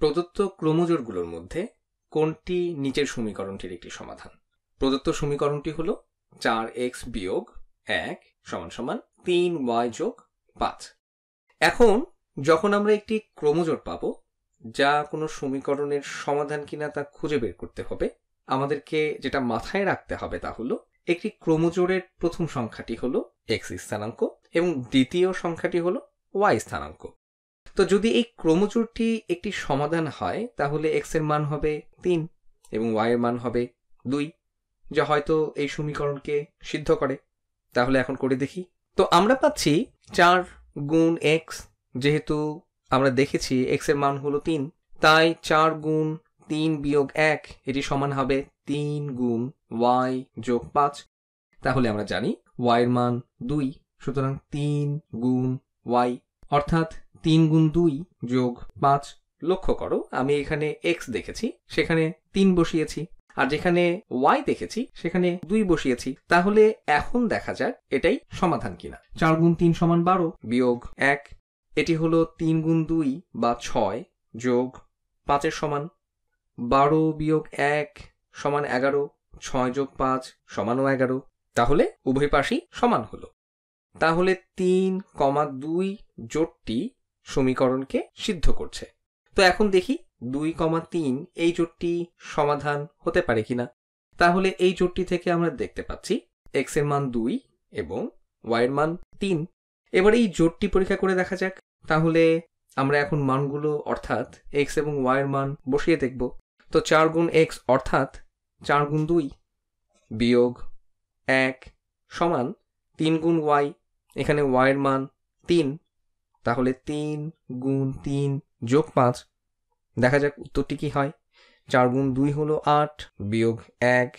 প্রদত্ত ক্রোমোজোরগুলোর মধ্যে কোনটি নিচের সমীকরণটির একটি সমাধান? প্রদত্ত সমীকরণটি হলো 4x বিয়োগ 1 সমান সমান 3y যোগ 5। এখন যখন আমরা একটি ক্রোমোজোর পাবো যা কোনো সমীকরণের সমাধান কিনা তা খুঁজে বের করতে হবে, আমাদেরকে যেটা মাথায় রাখতে হবে তা হলো একটি ক্রোমোজোরের প্রথম সংখ্যাটি হলো x স্থানাঙ্ক এবং দ্বিতীয় সংখ্যাটি হলো y স্থানাঙ্ক। তো যদি এই ক্রোমোজোরটি একটি সমাধান হয় তাহলে x এর মান হবে 3 এবং y এর মান হবে 2, যা হয়তো এই সমীকরণকে সিদ্ধ করে। তাহলে এখন করে দেখি। তো আমরা পাচ্ছি 4 গুণ x, যেহেতু আমরা দেখেছি x এর মান হলো 3, তাই 4 গুণ 3 বিয়োগ 1 এটি সমান হবে 3 গুণ y যোগ 5। তাহলে আমরা জানি y এর মান 2, সুতরাং 3 গুণ y অর্থাৎ 3 গুণ 2 যোগ 5। লক্ষ্য করো, আমি এখানে x দেখেছি, সেখানে 3 বসিয়েছি, আর যেখানে y দেখেছি সেখানে 2 বসিয়েছি। তাহলে এখন দেখা যাক এটাই সমাধান কিনা। 4 গুণ 3 সমান 12 বিয়োগ 1, এটি হলো 3 গুণ 2 বা 6 যোগ 5 এর সমান। 12 বিয়োগ 1 সমান 11, 6 যোগ 5 সমানও 11। তাহলে উভয় পাশই সমান হলো। তাহলে 3,2 জোটটি সমীকরণকে সিদ্ধ করছে। তো এখন দেখি 2,3 এই জোটটি সমাধান হতে পারে কিনা। তাহলে এই জোটটি থেকে আমরা দেখতে পাচ্ছি x এর মান 2 এবং y এর মান 3। এবার এই জোটটি পরীক্ষা করে দেখা যাক। তাহলে আমরা এখন মানগুলো অর্থাৎ x এবং y এর মান বসিয়ে দেখব। তো 4 গুণ x অর্থাৎ 4 গুণ 2 বিয়োগ 1 সমান 3 গুণ y, এখানে y এর মান 3, তাহলে 3 গুণ 3 যোগ 5। দেখা যাক উত্তরটি কি হয়। 4 গুণ 2 হলো 8 বিয়োগ 1,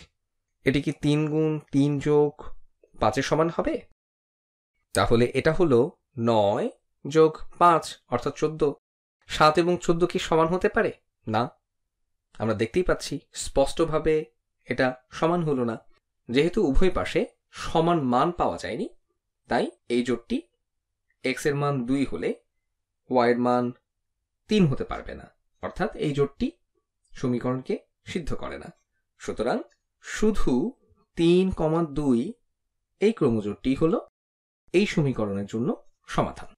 এটি কি 3 গুণ 3 যোগ 5 এর সমান হবে? তাহলে এটা হলো 9 যোগ 5 অর্থাৎ 14। 7 এবং 14 কি সমান হতে পারে? না, আমরা দেখতেই পাচ্ছি স্পষ্টভাবে এটা সমান হলো না। যেহেতু উভয় পাশে সমান মান পাওয়া যায়নি, তাই এই জোটটি x এর মান 2 হলে y এর মান 3 হতে পারবে না, অর্থাৎ এই জোটটি সমীকরণকে সিদ্ধ করে না। সুতরাং শুধু 3,2 এই ক্রোমোজোটটি হলো এই সমীকরণের জন্য সমাধান।